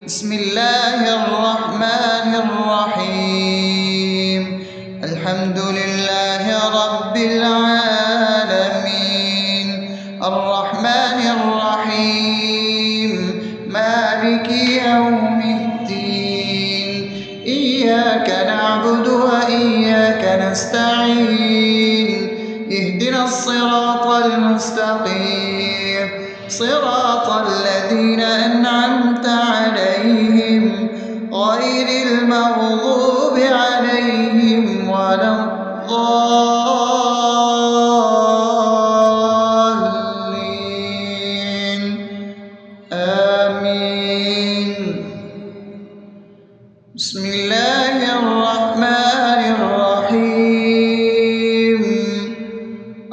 بسم الله الرحمن الرحيم. الحمد لله رب العالمين، الرحمن الرحيم، مالك يوم الدين. إياك نعبد وإياك نستعين، اهدنا الصراط المستقيم، صراط الذين أنعمت عليهم غير المغضوب عليهم ولا الضالين. آمين. بسم الله الرحمن الرحيم.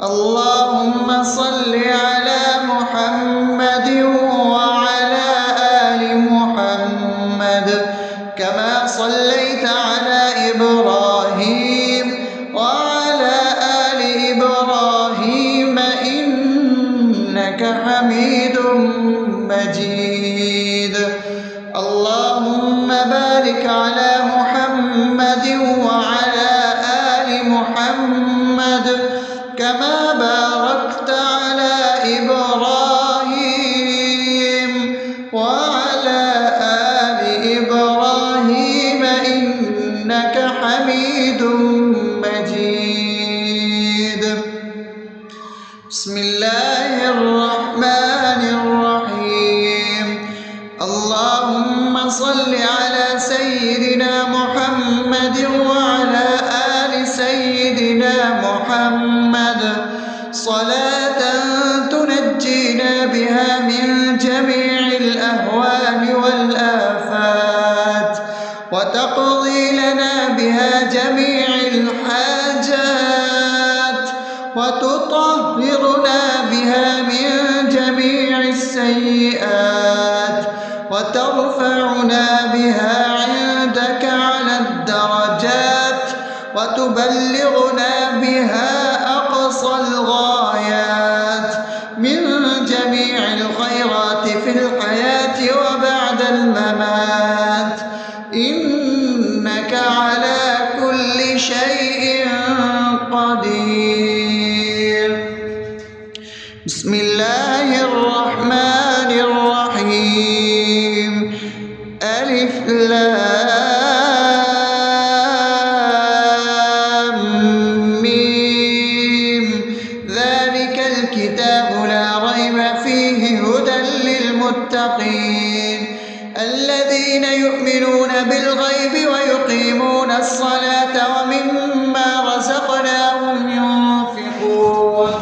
اللهم صل على محمد وعلى آل محمد كما صليت على إبراهيم وعلى آل إبراهيم إنك حميد مجيد. اللهم بارك على محمد وعلى آل محمد كما باركت على إبراهيم وعلى آل إبراهيم إنك حميد مجيد. بسم الله الرحمن الرحيم. اللهم صل على سيدنا محمد وعلى آل سيدنا محمد صلاة تنجينا بها من جميع الأهوال والآفات، وتقضي لنا بها جميع الحاجات، وتطهرنا بها من جميع السيئات، وترفعنا بها عندك على الدرجات، وتبلغنا بها أقصى الغايات من جميع الخيرات في الحياة وبعد الممات، إنك على كل شيء قدير. بسم الله الرحمن الرحيم. ألف لام ميم. ذلك الكتاب لا ريب فيه هدى للمتقين الذين يؤمنون بالغيب ويقيمون الصلاة ومما رزقناهم ينفقون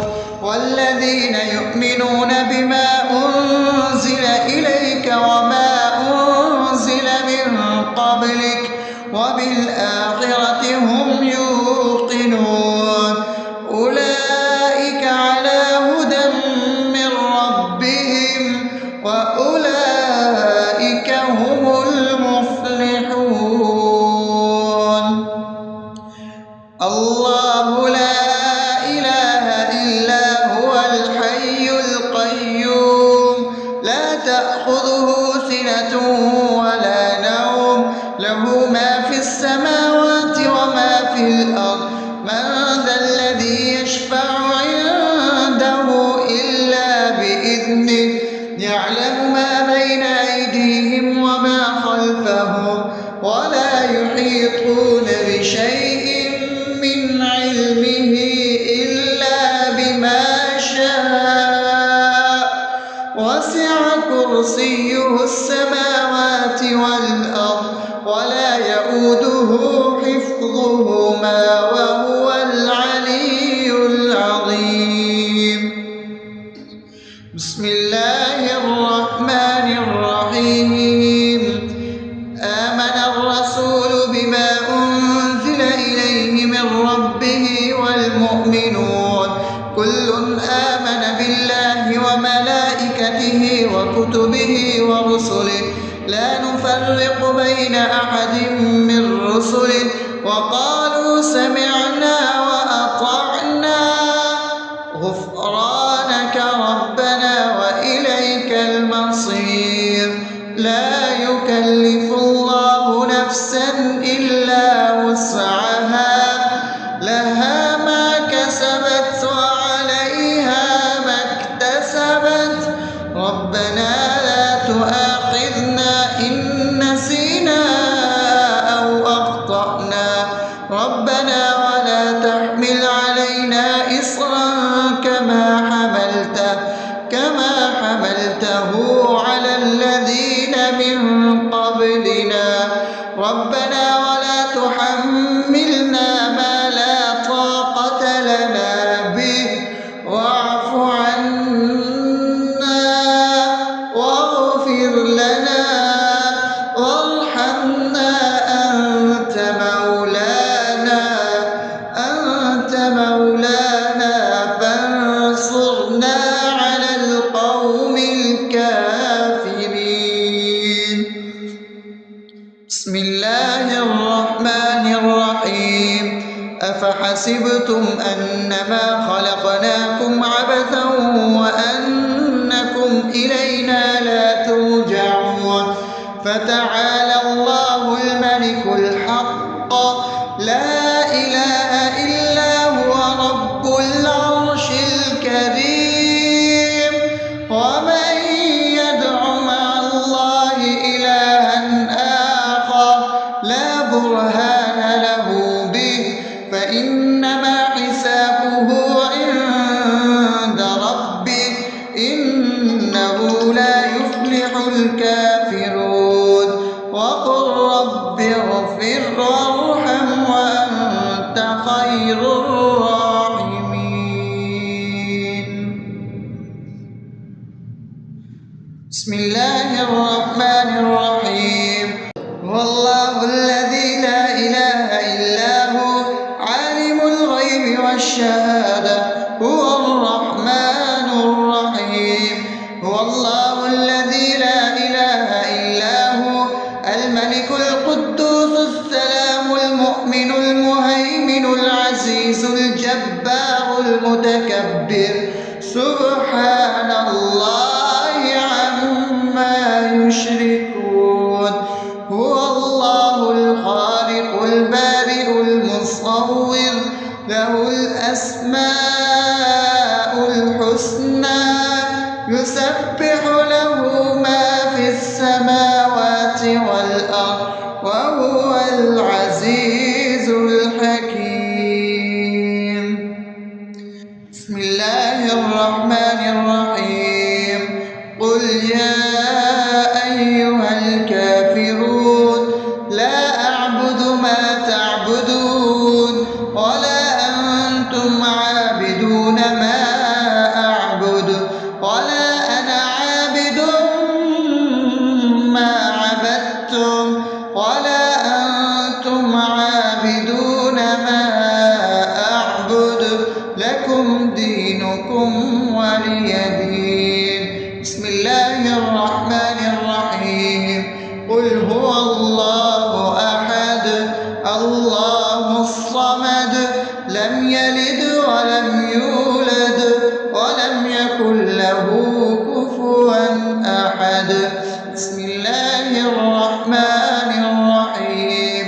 والذين يؤمنون بما أنزل إليك وما أنزل من قبلك وبالآخرة هم يوقنون أولئك على هدى من ربهم وأولئك هم المفلحون. الله لا إله إلا هو الحي القيوم لا تأخذه سنة ولا نوم له ما في السماوات وما في الأرض. من ذا الذي يشفع عنده إلا بإذنه يعلم ما بين أيديهم وما خلفهم ولا يحيطون بشيء من علمه إلا بما شاء وسع كرسيه السماوات والأرض ولا يؤوده حفظهما وهو العلي العظيم. بسم الله الرحمن الرحيم. آمن الرسول بما أنزل إليه من ربه والمؤمنون كل آمن بالله وملائكته وكتبه ورسله لا نفرق بين أحد من رسله وقالوا سمعنا وأطعنا غفرانك ربنا وإليك المصير. لا يكلف يكلف الله نفسا إلا وسعها لها ما كسبت وعليها ما اكتسبت ربنا لا تؤاخذنا إن نسينا أو أخطأنا ربنا ولا تحمل علينا إصرا كما حملته على الذين من قبلنا ربنا ولا تحملنا ما لا طاقة لنا به واعف عنا واغفر لنا وارحمنا أنت مولانا فانصرنا على القوم الكافرين. بسم الله الرحمن الرحيم أفحسبتم أنما خلقناكم عبثا وأنكم إلينا لا ترجعون فتعالى الله الملك الحق لا إله إلا هو رب العرش الكريم ومن يدع مع الله إلها آخر لا برهان له به فإنما حسابه عند ربه إنه لا يفلح الكافرون وقل رب اغفر وارحم وأنت خير الراحمين. بسم الله الرحمن الرحيم هو الله الذي لا إله إلا هو عالم الغيب والشهادة هو الرحمن الرحيم هو الله الذي لا إله إلا هو الملك القدوس السلام المؤمن المهيمن العزيز الجبار المتكبر سبحان الله عما يشركون هو الله الخالق البارئ المصور له الأسماء الحسنى يسبح له ما في السماوات والأرض وهو العزيز الحكيم. بسم الله الرحمن الرحيم قل يا أيها الكافرون لا أعبد ما تعبدون ولا أنتم عابدون ما أعبد ولا أنا عابد ما عبدتم ولا أنتم عابدون ما أعبد لكم دينكم ولي دين. بسم الله الرحمن الرحيم قل هو الله أحد الله الصمد لم يلد ولم يولد ولم يكن له كفوا أحد. بسم الله الرحمن الرحيم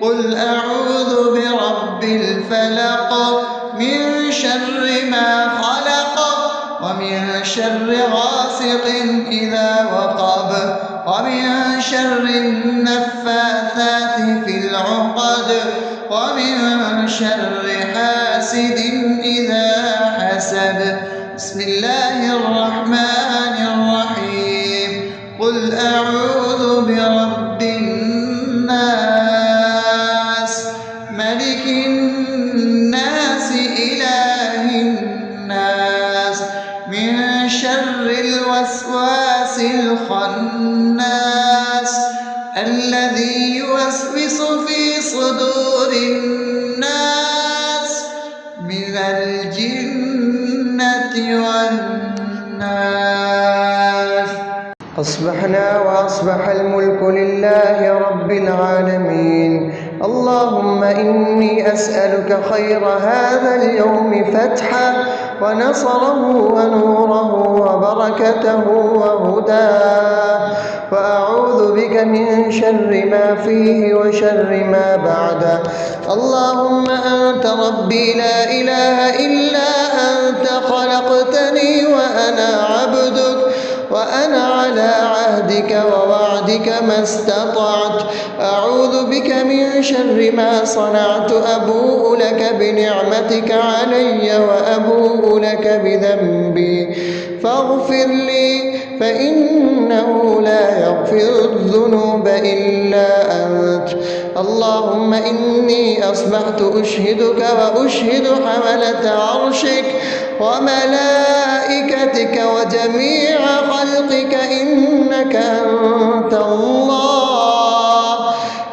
قل أعوذ برب الفلق من شر ما خلق ومن شر غاسق إذا وقب ومن شر النفاثات في العقد ومن شر حاسد إذا حسد. بسم الله الرحمن الرحيم قل أعوذ برب الناس ملك الناس إله الناس من شر الوسواس الخناس الذي يوسوس في صدور الناس من الجنة والناس. أصبحنا وأصبح الملك لله رب العالمين. اللهم إني أسألك خير هذا اليوم فتحه ونصره ونوره وبركته وهداه، وأعوذ بك من شر ما فيه وشر ما بعده. اللهم أنت ربي لا إله إلا أنت، خلقتني وأنا عبدك، وأنا على عهدك ووعدك ما استطعت. أعوذ بك من شر ما صنعت، أبوء لك بنعمتك علي وأبوء لك بذنبي، فاغفر لي فإنه لا يغفر الذنوب إلا أنت. اللهم إني أصبحت أشهدك وأشهد حملة عرشك وملائكتك وجميع خلقك إنك أنت الله،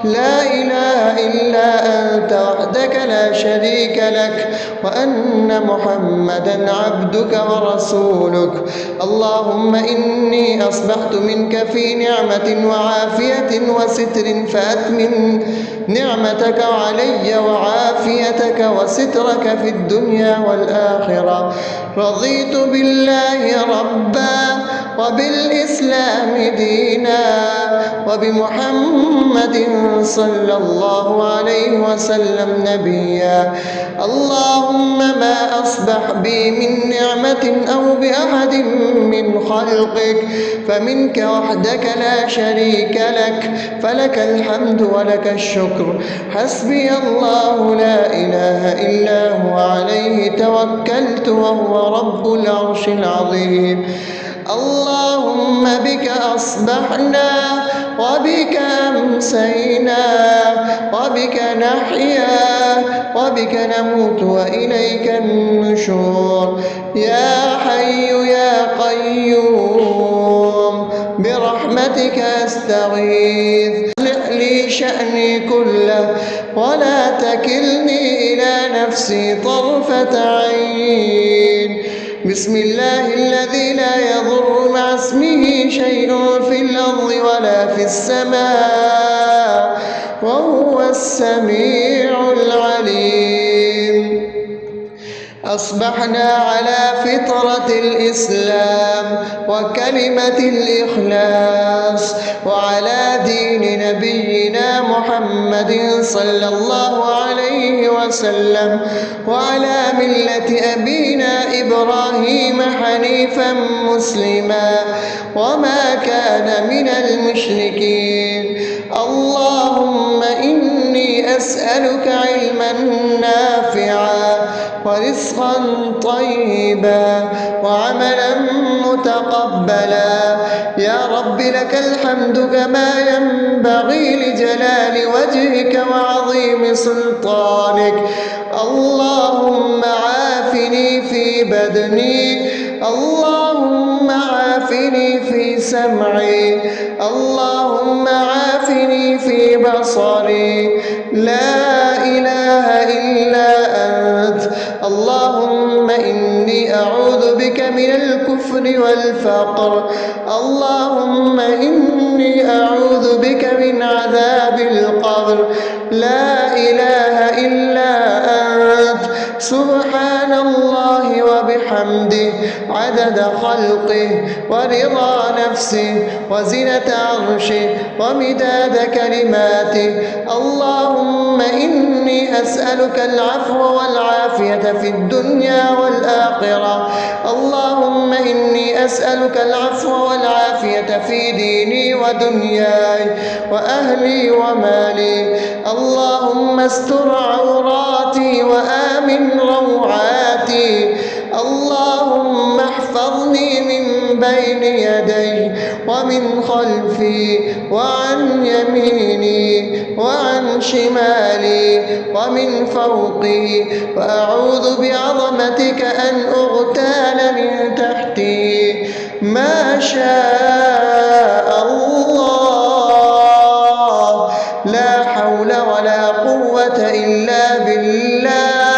لا إله إلا أنت وحدك لا شريك لك، وأن محمدا عبدك ورسولك. اللهم إني أصبحت منك في نعمة وعافية وستر، فأتمم نعمتك علي وعافيتك وسترك في الدنيا والآخرة. رضيت بالله ربا وبالإسلام دينا وبمحمد صلى الله عليه وسلم نبيا. اللهم ما أصبح بي من نعمة أو بأحد من خلقك فمنك وحدك لا شريك لك، فلك الحمد ولك الشكر. حسبي الله لا إله إلا هو، عليه توكلت وهو رب العرش العظيم. اللهم بك أصبحنا وبك أمسينا وبك نحيا وبك نموت وإليك النشور. يا حي يا قيوم برحمتك أستغيث، أصلح لي شأني كله ولا تكلني إلى نفسي طرفة عين. بسم الله الذي لا يضر مع اسمه شيء في الأرض ولا في السماء وهو السميع العليم. أصبحنا على فطرة الإسلام وكلمة الإخلاص وعلى دين نبينا محمد صلى الله عليه وسلم وعلى ملة أبينا إبراهيم حنيفا مسلما وما كان من المشركين. اللهم إني أسألك علما نافعا ورزقا طيبا وعملا متقبلا. يا رب لك الحمد كما ينبغي لجلال وجهك وعظيم سلطانك. اللهم عافني في بدني، اللهم عافني في سمعي، اللهم عافني في بصري. لا إله إلا أنت. اللهم إني أعوذ بك من الكفر والفقر. اللهم إني أعوذ بك من عذاب القبر. لا إله إلا أنت. سبحان الله وبحمده عدد خلقه ورضا نفسه وزنة عرشه ومداد كلماته. اللهم إني أسألك العفو والعافية في الدنيا والآخرة. اللهم إني أسألك العفو والعافية في ديني ودنياي وأهلي ومالي. اللهم استر عوراتي وآمن روعاتي. اللهم احفظني من بين يدي ومن خلفي وعن يميني وعن شمالي ومن فوقي، وأعوذ بعظمتك أن أغتال من تحتي. ما شاء الله، لا حول ولا قوة إلا بالله.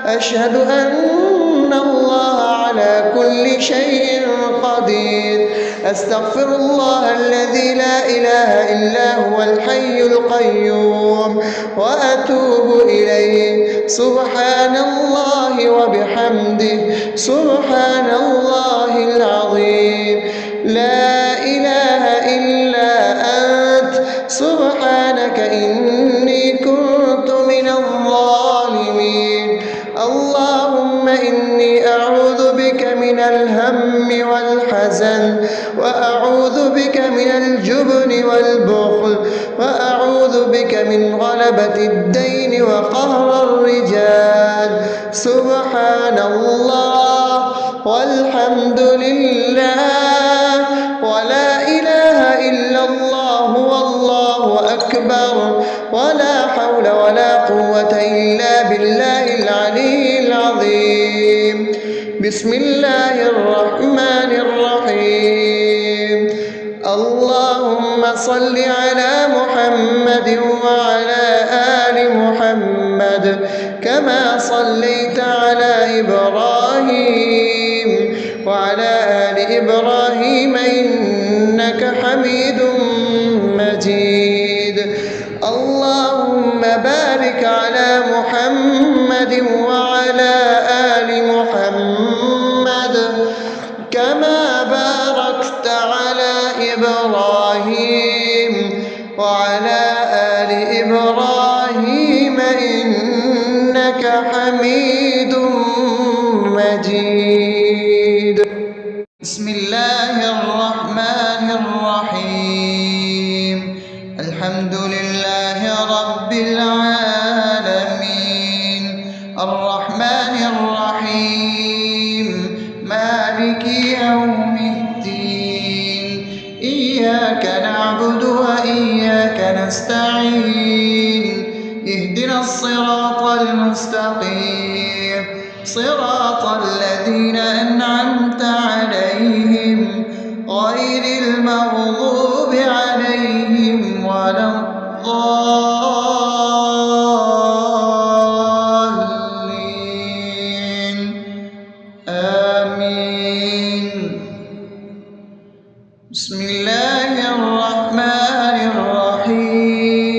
أشهد أن الله على كل شيء قدير. أستغفر الله الذي لا إله إلا هو الحي القيوم وأتوب إليه. سبحان الله وبحمده سبحان الله العظيم. لا إله إلا أنت سبحانك إني كنت من الظالمين. اللهم إني أعوذ بك من الهم والحزن، وأعوذ بك من الجبن والبخل، وأعوذ بك من غلبة الدين وقهر الرجال. سبحان الله والحمد لله ولا إله إلا الله والله أكبر ولا حول ولا قوة إلا بالله العلي العظيم. بسم الله الرحمن الرحيم. اللهم صل على محمد وعلى آل محمد كما صليت على إبراهيم وعلى آل إبراهيم إنك حميد مجيد. اللهم بارك على محمد وعلى آل محمد كما باركت على إبراهيم وعلى آل إبراهيم إنك حميد مجيد. بسم الله الرحمن الرحيم. الحمد لله رب العالمين الرحمن الرحيم مالك يوم الدين. إياك نعبد وإياك نستعين. اهدنا الصراط المستقيم صراط الذين أنعمت عليهم غير المغضوب عليهم ولا الضالين. آمين. بسم الله الرحمن الرحيم.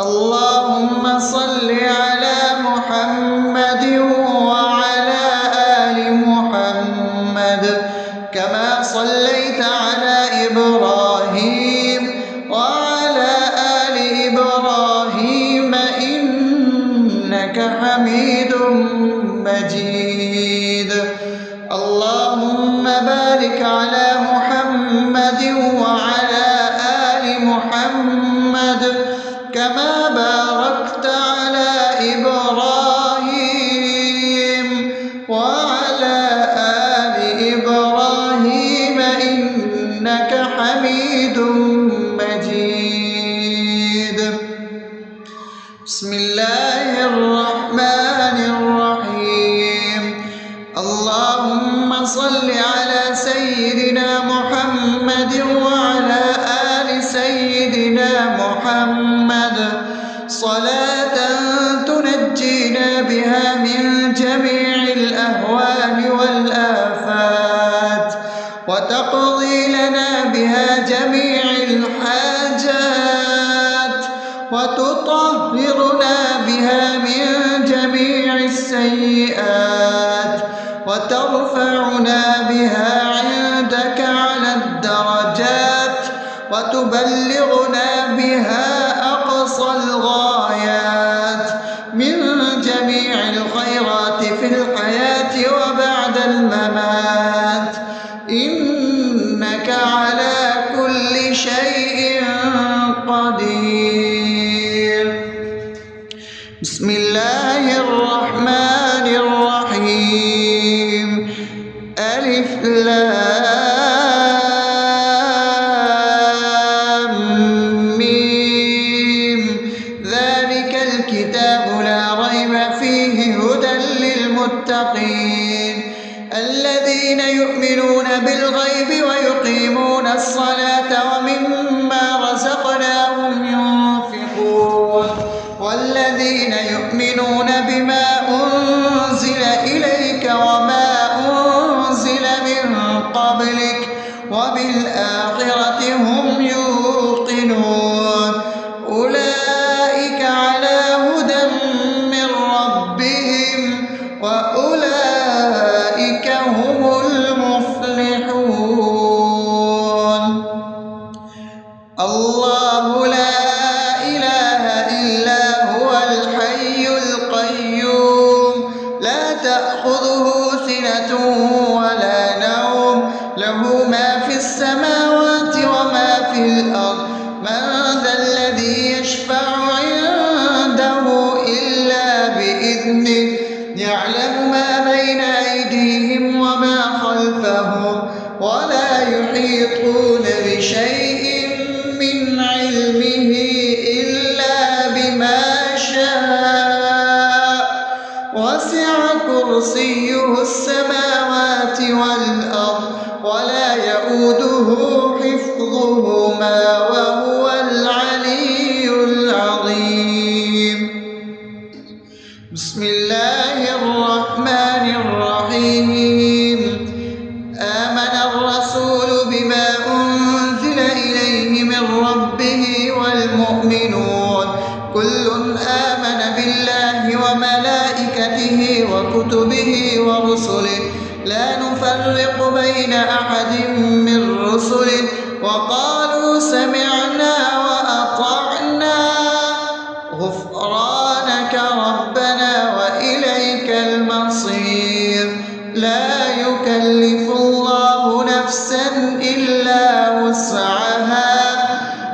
اللهم صل على محمد وعلى آل محمد كما صليت على إبراهيم وعلى آل إبراهيم إنك حميد مجيد. اللهم بارك على محمد وعلى آل محمد كما باركت على إبراهيم وعلى آل إبراهيم إنك حميد مجيد. بسم الله الرحمن الرحيم. اللهم صل على سيدنا محمد وعلى آل سيدنا محمد صلاة تنجينا بها من جميع الأهوال والآفات وتقضي لنا بها جميع الحاجات وتطهرنا بها من جميع السيئات وترفعنا بها عندك على الدرجات وتبلغنا بها أقصى الغايات من جميع الخيرات في الحياة وبعد الممات إنك على كل شيء قدير. بسم الله الرحمن الرحيم. ألف لام ميم. ذلك الكتاب لا ريب فيه هدى للمتقين الذين يؤمنون بالغيب ويقيمون الصلاة ومما رزقناهم الله لا إله إلا هو الحي القيوم لا تأخذه سنة ولا نوم له ما في السماوات وما في الأرض من ذا الذي يشفع عنده إلا بإذنه يعلم ما بين أيديهم وما خلفهم ولا يحيطون بشيء من علمه إلا بما شاء وسع كرسيه السماوات والأرض ولا يئوده حفظهما وهو العلي العظيم بسم الله الرحمن الرحيم آمن الرسول بما أنزل إليه من ربه والمؤمنون كل آمن بالله وملائكته وكتبه ورسله لا نفرق بين أحد من رسله وقالوا سمعنا وأطعنا غفرانك ربنا وإليك المصير لا يكلف الله نفسا إلا وسعها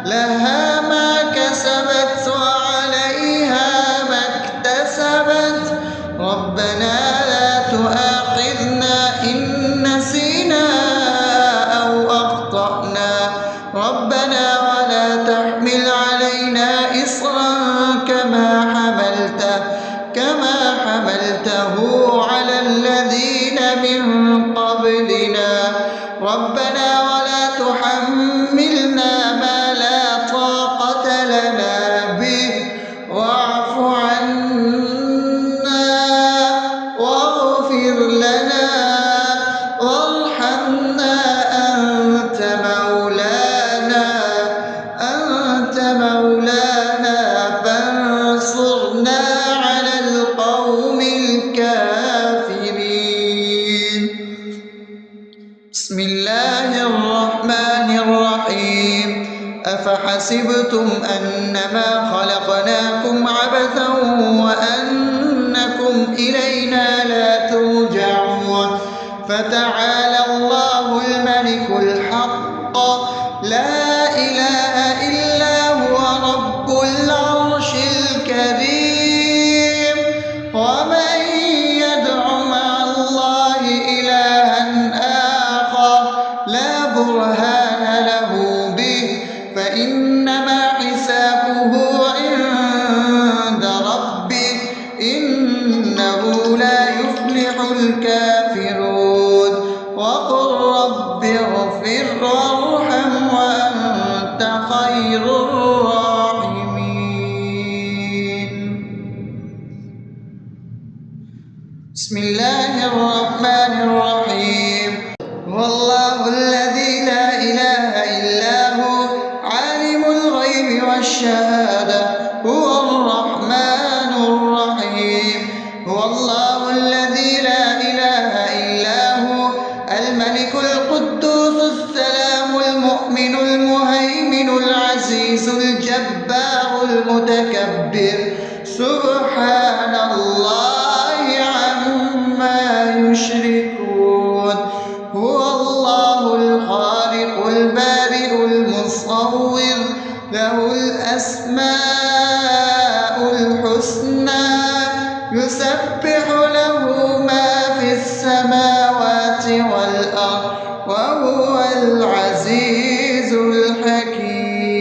لها ما كسبت وعليها ما اكتسبت ربنا لا تؤاخذنا إن نسينا أو أخطأنا ربنا ولا تحمل علينا إصرا كما حملته على الذين من قبلنا ربنا ولا تحملنا ما لا طاقة لنا به واعف عنا واغفر لنا وارحمنا أنت مولانا فانصرنا على القوم الكافرين بسم الله الرحمن الرحيم أفحسبتم أنما خلقناكم عبثا وأنكم إلينا لا ترجعون فتعالى الله الملك الحق لا إله إلا هو رب العرش الكريم ومن يدع مع الله إلها آخر لا برهان له به فإنما حسابه عند ربه إنه لا يفلح الكافرون وقل رب اغفر وارحم وأنت خير الراحمين بسم الله الرحمن الرحيم هو الله الذي لا إله إلا هو عالم الغيب والشهادة هو الرحمن الرحيم هو الله الذي لا إله إلا هو الملك القدوس السلام المؤمن المهيمن العزيز الجبار المتكبر سبحان الله عما يشركون هو الله الخالق البارئ المصور له الأسماء الحسنى يسبح له ما في السماوات والأرض وهو العزيز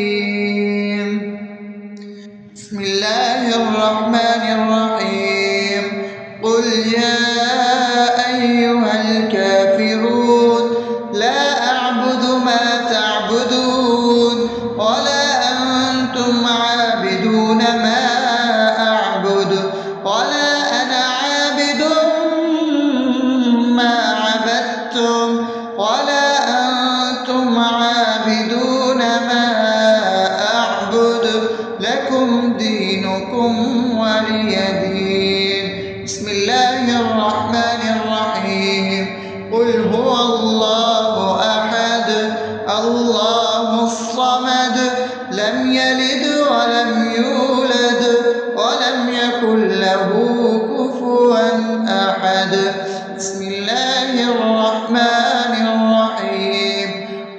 الحكيم بسم الله الرحمن الرحيم قل يا أيها الكافرون لا أعبد ما تعبدون ولا أنتم عابدون ما أعبد ولا أنا عابد ما عبدتم ولا أنتم عابدون ما أعبد لكم دينكم ولي دين بسم الله الرحمن الرحيم قل هو الله أحد الله الصمد لم يلد ولم يولد ولم يكن له كفوا أحد. بسم الله الرحمن الرحيم.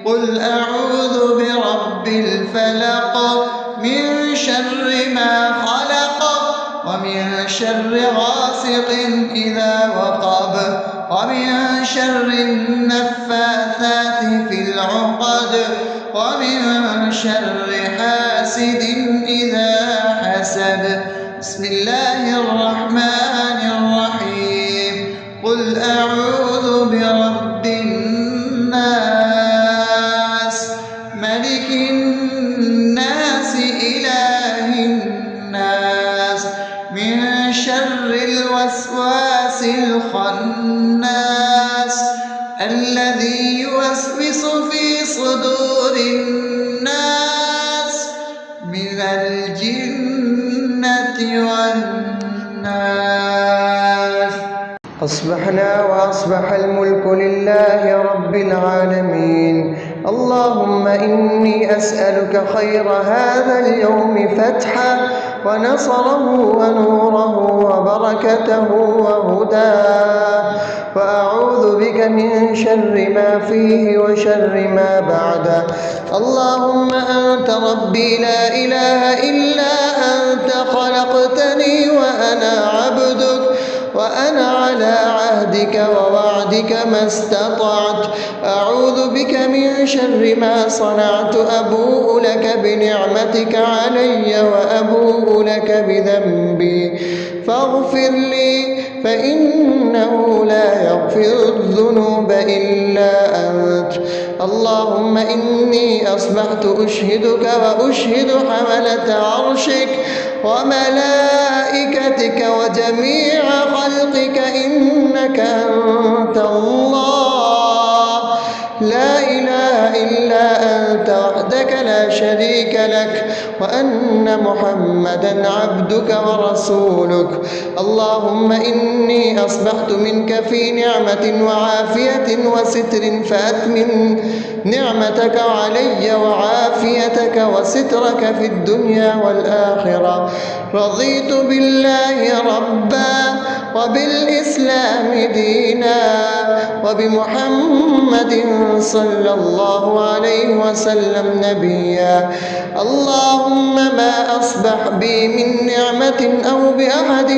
قل أعوذ برب الفلق من شر ما خلق ومن شر غاسق إذا وقب ومن شر النفاثات في العقد ومن شر حاسد إذا حسد. بسم الله الرحمن الرحيم. قل أعوذ برب الناس ملك الناس إله الناس من شر الوسواس الخناس الذي يوسوس في صدور الناس من الجنة والناس. أصبحنا وأصبح الملك لله رب العالمين. اللهم إني أسألك خير هذا اليوم فتحه ونصره ونوره وبركته وهداه، وأعوذ بك من شر ما فيه وشر ما بعده. اللهم أنت ربي لا إله إلا أنت، خلقتني وأنا عبدك وأنا على عهدك ووعدك ما استطعت. أعوذ بك من شر ما صنعت. أبوء لك بنعمتك علي وأبوء لك بذنبي فاغفر لي، فإنه لا يغفر الذنوب إلا أنت. اللهم إني أصبحت أشهدك وأشهد حملة عرشك وملائكتك وجميع خلقك إنك أنت الله لا إله إلا أنت وحدك لا شريك لك، وأن محمدا عبدك ورسولك. اللهم إني أصبحت منك في نعمة وعافية وستر، فأتمم نعمتك علي وعافيتك وسترك في الدنيا والآخرة. رضيت بالله ربا وبالإسلام دينا وبمحمد صلى الله عليه وسلم نبيا. اللهم ما أصبح بي من نعمة أو بأحد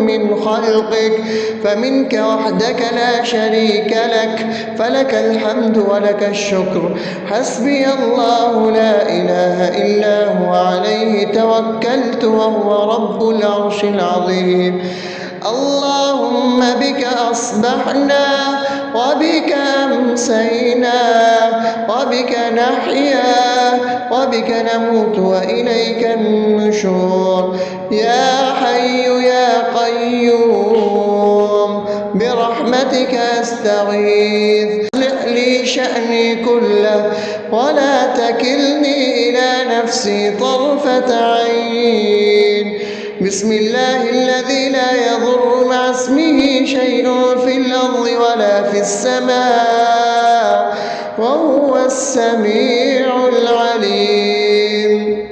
من خلقك فمنك وحدك لا شريك لك، فلك الحمد ولك الشكر. حسبي الله لا إله إلا هو عليه توكلت وهو رب العرش العظيم. اللهم بك أصبحنا وبك أمسينا وبك نحيا وبك نموت وإليك النشور. يا حي يا قيوم برحمتك أستغيث. أصلح لي شأني كله ولا تكلني إلى نفسي طرفة عين. بسم الله الذي لا يضر مع اسمه شيء في الأرض ولا في السماء وهو السميع العليم.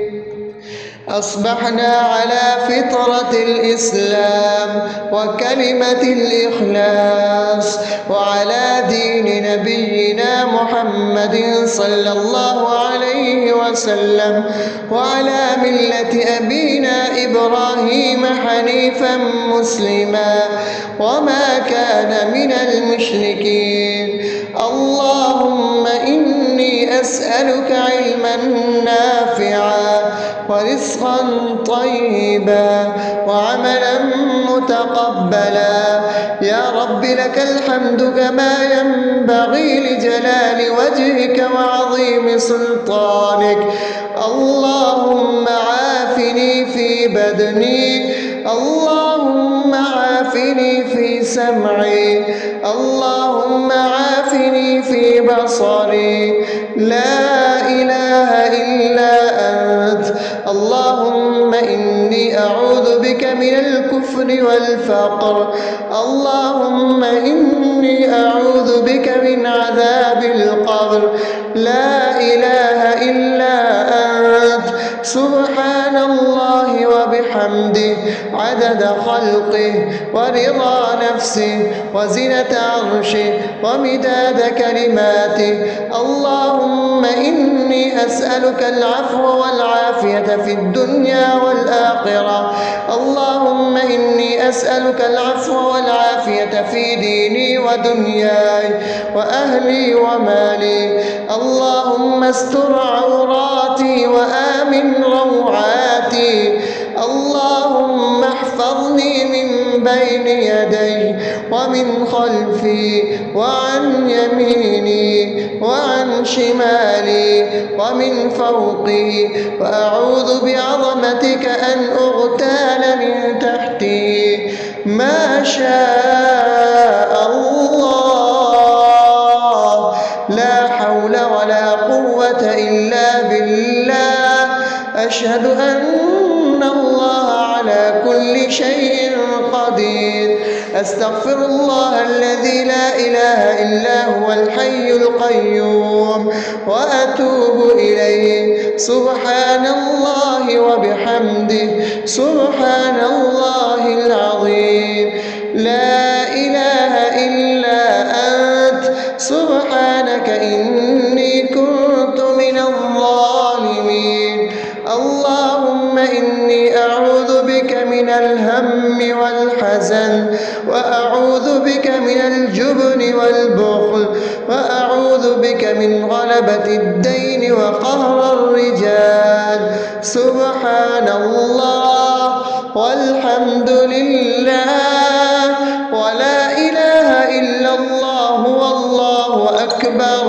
أصبحنا على فطرة الإسلام وكلمة الإخلاص وعلى دين نبينا محمد صلى الله عليه وسلم وعلى ملة أبينا إبراهيم حنيفا مسلما وما كان من المشركين. اللهم إني أسألك علما نافعا ورزقا طيبا وعملا متقبلا. يا رب لك الحمد كما ينبغي لجلال وجهك وعظيم سلطانك. اللهم عافني في بدني، اللهم عافني في سمعي، اللهم عافني في بصري. لا إله إلا أنت. اللهم إني أعوذ بك من الكفر والفقر. اللهم إني أعوذ بك من عذاب القبر. لا إله إلا أنت. سبحان الله وبحمده عدد خلقه ورضا نفسه وزنة عرشه ومداد كلماته. اللهم إني أسألك العفو والعافية في الدنيا والآخرة. اللهم إني أسألك العفو والعافية في ديني ودنياي وأهلي ومالي. اللهم استر عوراتي وآمن روعاتي. اللهم احفظني من بين يدي ومن خلفي وعن يميني وعن شمالي ومن فوقي، وأعوذ بعظمتك أن أغتال من تحتي. ما شاء الله، لا حول ولا قوة إلا بالله. أشهد أن الله على كل شيء قدير. أستغفر الله الذي لا إله إلا هو الحي القيوم وأتوب إليه. سبحان الله وبحمده سبحان الله العظيم. لا إله إلا أنت سبحانك إني كنت من الظالمين. اللهم إني أعوذ بك من الهم والحزن، وأعوذ بك من الجبن والبخل، وأعوذ بك من غلبة الدين وقهر الرجال. سبحان الله والحمد لله ولا إله إلا الله والله أكبر،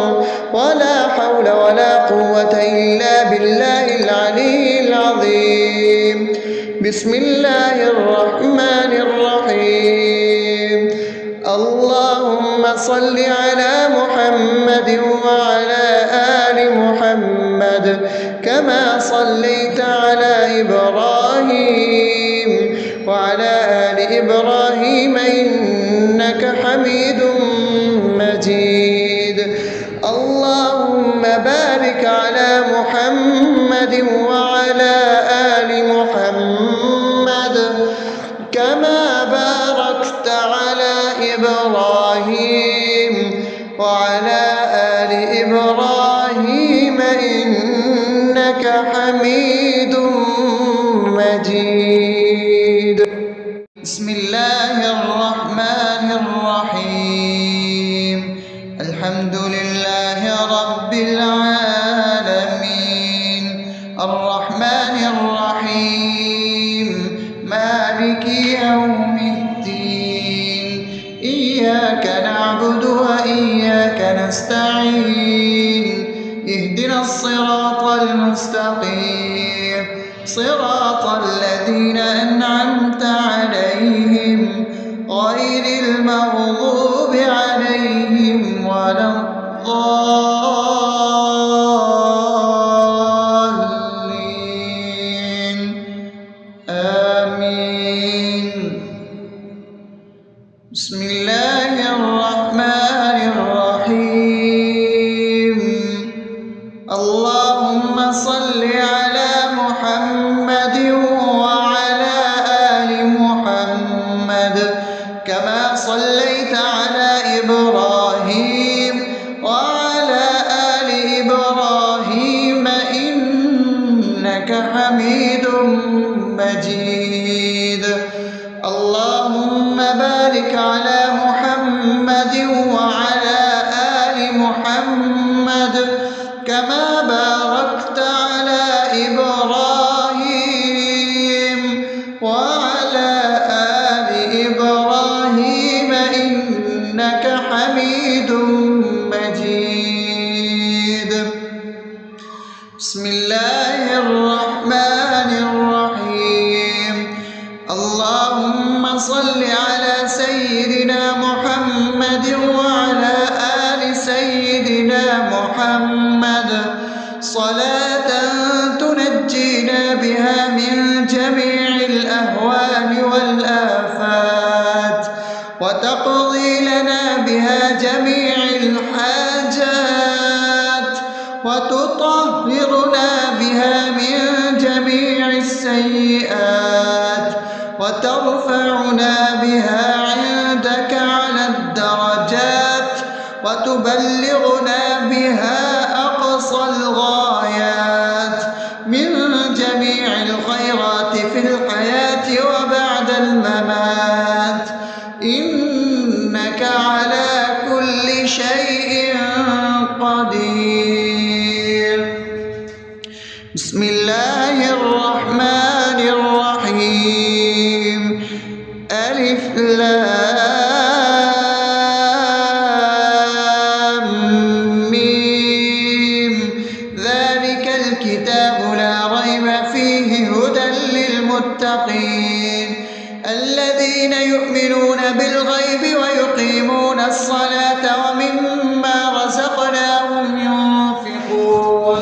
ولا حول ولا قوة إلا بالله العلي العظيم. بسم الله الرحمن الرحيم. اللهم صل على محمد وعلى آل محمد كما صليت على إبراهيم وعلى آل إبراهيم إنك حميد مجيد. اللهم بارك على محمد وعلى آل محمد كما باركت على إبراهيم وعلى آل إبراهيم إنك حميد مجيد. بسم الله الرحمن الرحيم. الحمد لله رب العالمين الرحمن الرحيم مالك يوم الدين. إياك نعبد وإياك نستعين. اهدنا الصراط المستقيم صراط الذين أنعمت عليهم غير المغضوب عليهم ولا الضالين. آمين. بسم الله الرحمن الرحيم. اللهم صل على محمد وعلى آل محمد كما صليت على إبراهيم وعلى آل إبراهيم إنك حميد مجيد. اللهم بارك على محمد وعلى آل محمد كما باركت على إبراهيم وعلى آل إبراهيم إنك حميد مجيد. بسم الله الرحمن الرحيم. اللهم صل على سيدنا محمد وعلى آل سيدنا محمد صلاة تنجينا بها من جميع الأهوال والآفات وتقضي لنا بها جميع الحاجات وتطهرنا بها من جميع وتبلغنا بها أقصى الغايات من جميع الخيرات في الحياة وبعد الممات، إنك على كل شيء قدير. بسم الله الرحمن الرحيم. ألف لام ميم. ذلك الكتاب لا ريب فيه هدى للمتقين الذين يؤمنون بالغيب ويقيمون الصلاة ومما رزقناهم ينفقون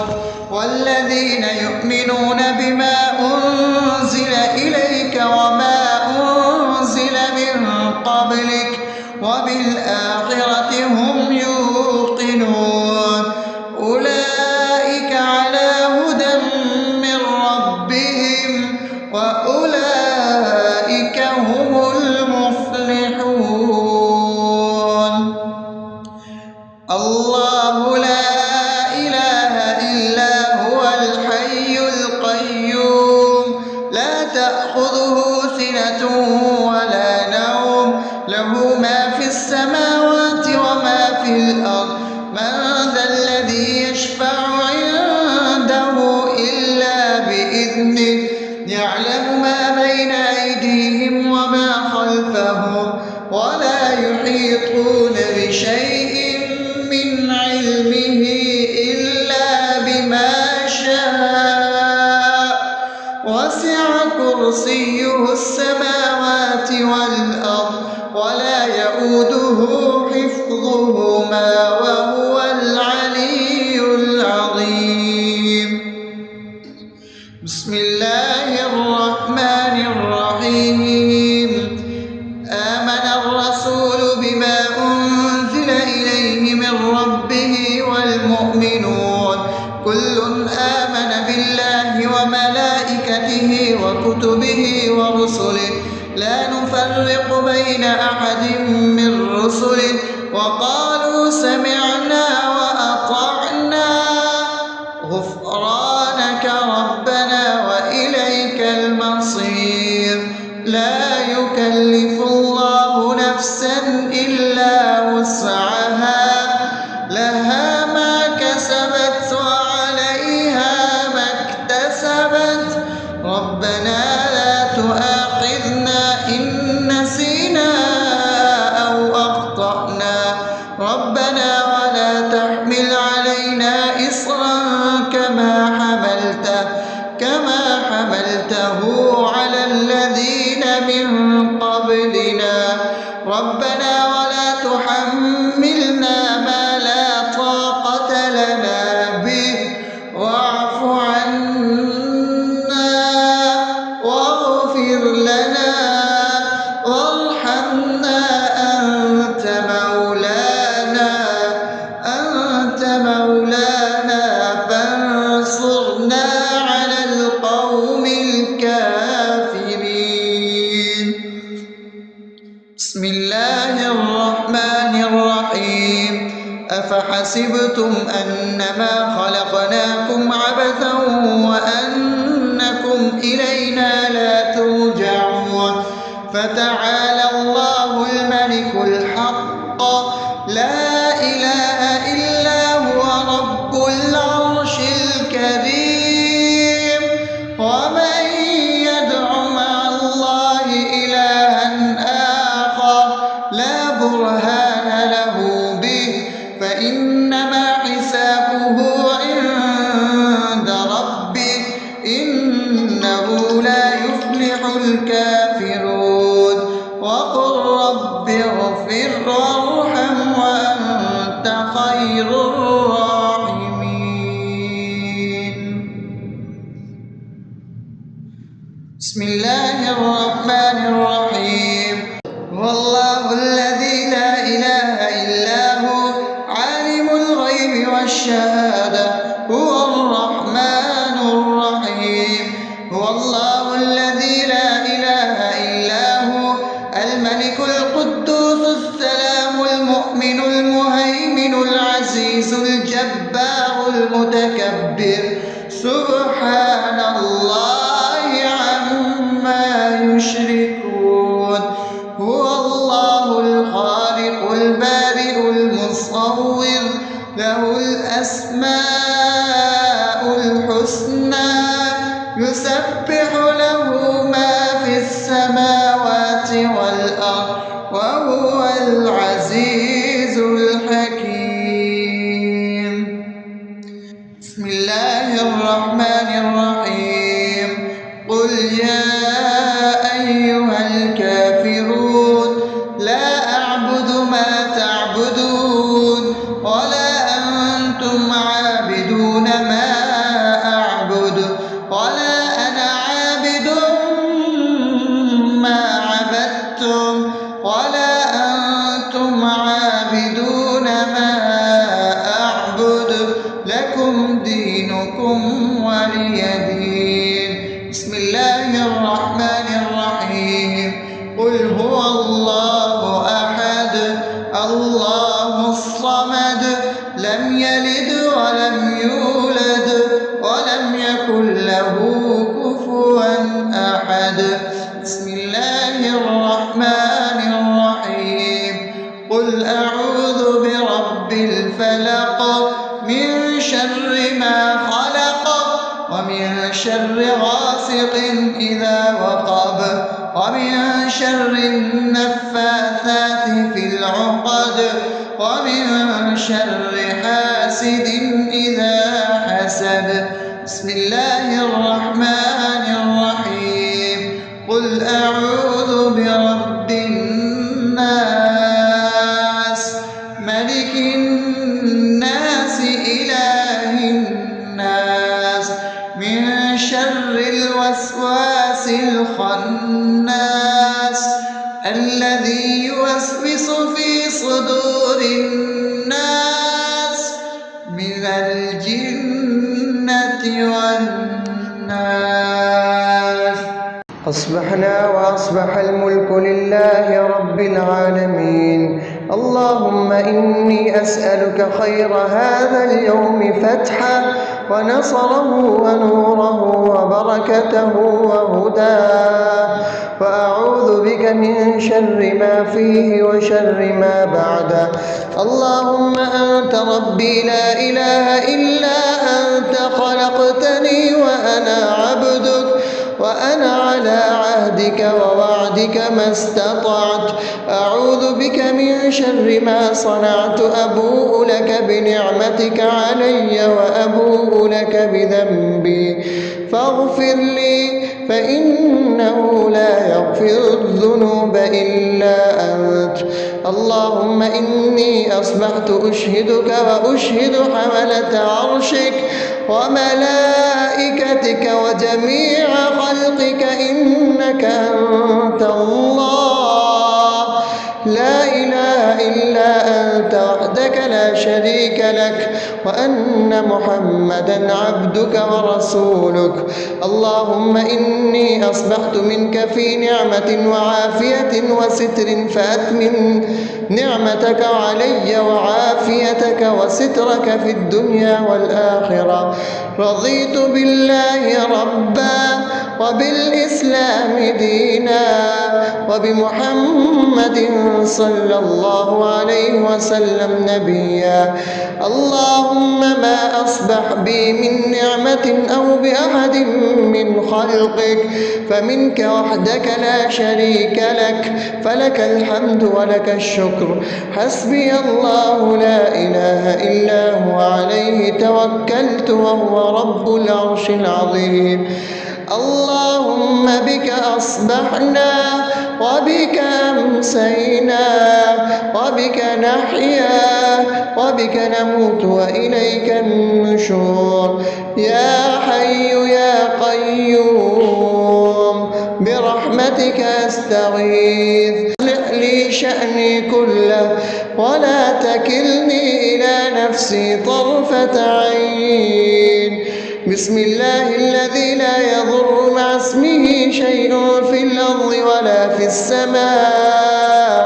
والذين يؤمنون بما أنزل إليك وما أنزل من قبلك وبالآخرة هم يوقنون أولئك على هدى من ربهم وأولئك هم المفلحون. الله لا إله إلا هو الحي القيوم لا تأخذه سنة ولا نوم له ما في السماوات وما في الأرض من ذا الذي يشفع عنده إلا بإذنه يعلم ما بين أيديهم وما خلفهم ولا يحيطون بشيء من علمه إلا بما شاء وسع كرسيه السماوات والأرض ولا يؤوده حفظهما وهو العلي العظيم. بسم الله الرحمن الرحيم. آمن الرسول بما أنزل إليه من ربه والمؤمنون كل آمن بالله وملائكته وكتبه ورسله لا نفرق بين أحد من رسله وقالوا سمعنا وأطعنا غفرانك ربنا وإليك المصير. لا يكلف الله نفسا إلا وسعها لها ما كسبت وعليها ما اكتسبت ربنا لا تؤاخذنا إن نسينا أو أخطأنا ربنا ولا تحمل علينا إصرا كما حملته على الذين من قبلنا ربنا ولا تحملنا ما لا طاقة لنا به واعف عنا واغفر لنا وارحمنا أنت مولانا فانصرنا على القوم الكافرين. بسم الله الرحمن الرحيم. أفحسبتم أنما خلقناكم عبثا وأنكم إلينا لا ترجعون فتعالى الله الملك الحق لا إله إلا هو رب العرش الكريم. ومن يدع مع الله إلها آخر لا برهان له به فإنما حسابه عند ربه إنه لا يفلح الكافرون. وقل رب اغفر وارحم وأنت خير الراحمين. بسم الله الرحمن الرحيم. هو الله الذي لا إله إلا هو عالم الغيب والشهادة هو الرحمن الرحيم. هو الله الذي لا إله إلا هو الملك القدوس السلام المؤمن المهيمن سبحان الله عما يشركون هو الله الخالق البارئ المصور له الأسماء الحسنى يسبح له ما في السماوات والأرض وهو العزيز الحكيم. بسم الله الرحمن الرحيم. قل يا أيها الكافرون لا أعبد ما تعبدون ولا أنتم عابدون ما أعبد ولا أنا عابد ما عبدتم ولا أنتم عابدون ما أعبد لكم دينكم ولي دين. بسم الله الرحمن الرحيم. قل هو الله أحد الله الصمد لم يلد ولم يولد ولم يكن له كفوا أحد. بسم الله الرحمن الرحيم. قل أعوذ برب الفلق من شر ما خلق ومن شر غاسق إذا وقب ومن شر النفاثات في العقد ومن شر حاسد إذا حسد. بسم الله الرحمن الرحيم. قل أعوذ برب الناس ملك الناس إله الناس من شر الوسواس الخناس الذي يوسوس في صدور الناس من الجنة والناس. أصبحنا وأصبح الملك لله رب العالمين. اللهم إني أسألك خير هذا اليوم فتحه ونصره ونوره وبركته وهداه، وأعوذ بك من شر ما فيه وشر ما بعده. اللهم أنت ربي لا إله إلا أنت خلقتني وأنا عبدك وأنا على عهدك ووعدك ما استطعت. أعوذ بك من شر ما صنعت. أبوء لك بنعمتك علي وأبوء لك بذنبي فاغفر لي فإنه لا يغفر الذنوب إلا أنت. اللهم إني أصبحت أشهدك وأشهد حملة عرشك وملائكتك وجميع خلقك إنك أنت الله لا إله إلا أنت وحدك لا شريك لك، وأن محمدا عبدك ورسولك. اللهم إني أصبحت منك في نعمة وعافية وستر فأتمم نعمتك علي وعافيتك وسترك في الدنيا والآخرة. رضيت بالله ربا وبالإسلام دينا وبمحمد صلى الله عليه وسلم نبيا. اللهم ما أصبح بي من نعمة أو بأحد من خلقك فمنك وحدك لا شريك لك، فلك الحمد ولك الشكر. حسبي الله لا إله إلا هو عليه توكلت وهو رب العرش العظيم. اللهم بك أصبحنا وبك أمسينا وبك نحيا وبك نموت وإليك النشور. يا حي يا قيوم برحمتك أستغيث. أصلح لي شأني كله ولا تكلني إلى نفسي طرفة عين. بسم الله الذي لا يضر مع اسمه شيء في الأرض ولا في السماء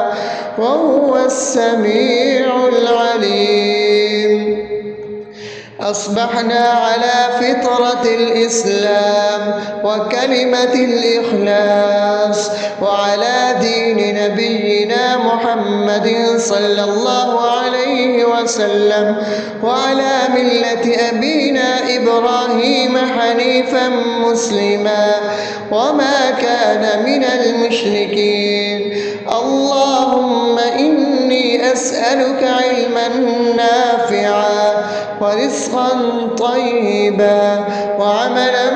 وهو السميع العليم. أصبحنا على فطرة الإسلام وكلمة الإخلاص وعلى دين نبينا محمد صلى الله عليه وسلم وعلى ملة أبينا إبراهيم حنيفا مسلما وما كان من المشركين. اللهم إني أسألك علما نافعا ورزقا طيبا وعملا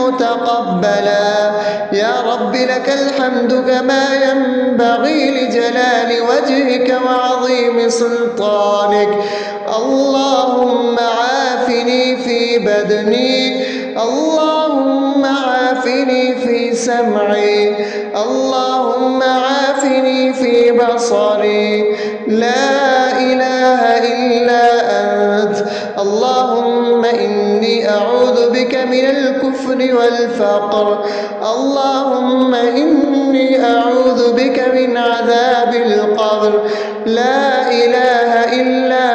متقبلا. يا رب لك الحمد كما ينبغي لجلال وجهك وعظيم سلطانك. اللهم عافني في بدني، اللهم عافني في سمعي، اللهم عافني في بصري. لا إله إلا أنت. اللهم إني أعوذ بك من الكفر والفقر. اللهم إني أعوذ بك من عذاب القبر. لا إله إلا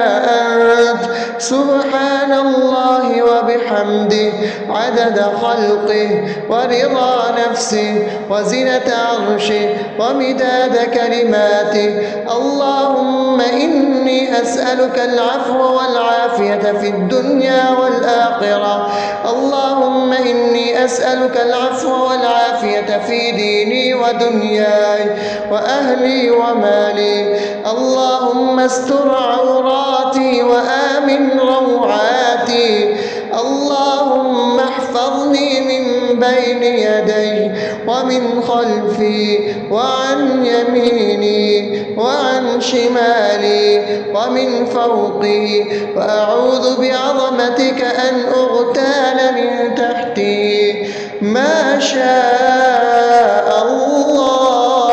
أنت. سبحان الله وبحمده عدد خلقه ورضا نفسه وزنة عرشه ومداد كلماته. اللهم إني أسألك العفو والعافية في الدنيا والآخرة. اللهم إني أسألك العفو والعافية في ديني ودنياي وأهلي ومالي. اللهم استر عوراتي وآمن روعاتي. اللهم احفظني من بين يدي ومن خلفي وعن يميني وعن شمالي ومن فوقي، وأعوذ بعظمتك أن أغتال من تحتي. ما شاء الله،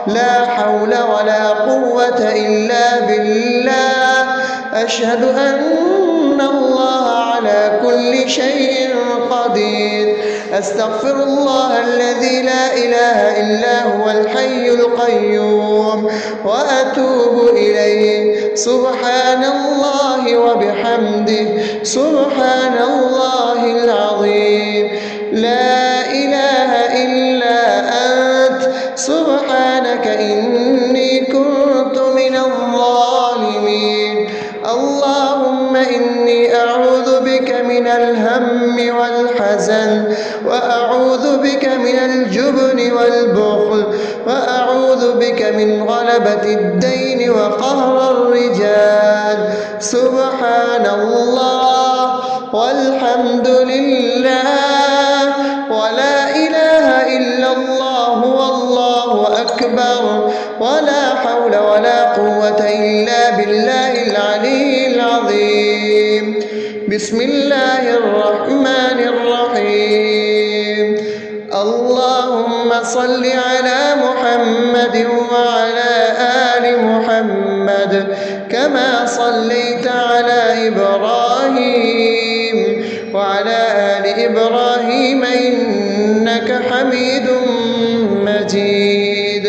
لا حول ولا قوة إلا بالله. أشهد أن الله على كل شيء قدير. أستغفر الله الذي لا إله إلا هو الحي القيوم وأتوب إليه. سبحان الله وبحمده سبحان الله العظيم. لا إله إلا أنت. سبحانك إني كنت من الظالمين. اللهم إني أعوذ بك من الهم والحزن، وأعوذ بك من الجبن والبخل، وأعوذ بك من غلبة الدين وقهر الرجال. سبحان الله والحمد لله ولا إله إلا الله والله أكبر ولا حول ولا قوة إلا بالله العلي العظيم. بسم الله الرحمن الرحيم. اللهم صل على محمد وعلى آل محمد كما صليت على إبراهيم وعلى آل إبراهيم إنك حميد مجيد.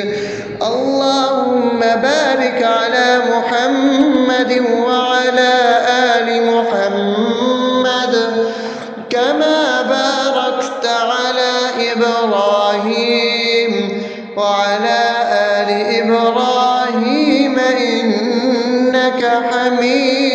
اللهم بارك على محمد وعلى آل محمد كما باركت على إبراهيم وعلى آل إبراهيم إنك حميد